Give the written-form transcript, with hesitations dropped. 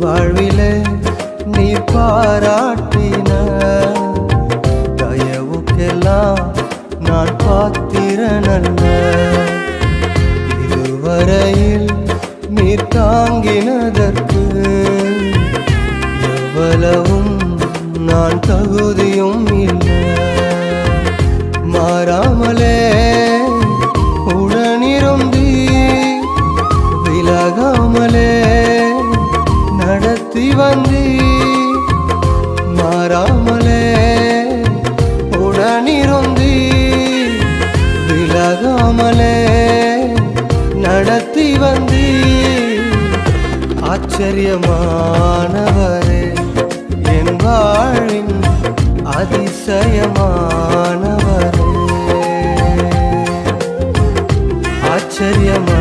வாழ்விலே நீ பாராட்டின தயவுக்கெல்லாம் நான் பாத்திரனல்ல. இதுவரையில் நீர் தாங்கினதற்கு எவ்வளவும் நான் தகுதியும் இல்லை. மாறாமலே உடனிருந்தி விலகாமலே நடத்தி வந்தி. மாறாமலே உடனிருந்தி விலகாமலே நடத்தி வந்தி. ஆச்சரியமானவரே என் வாழின் அதிசயமானவரே. ஆச்சரியமான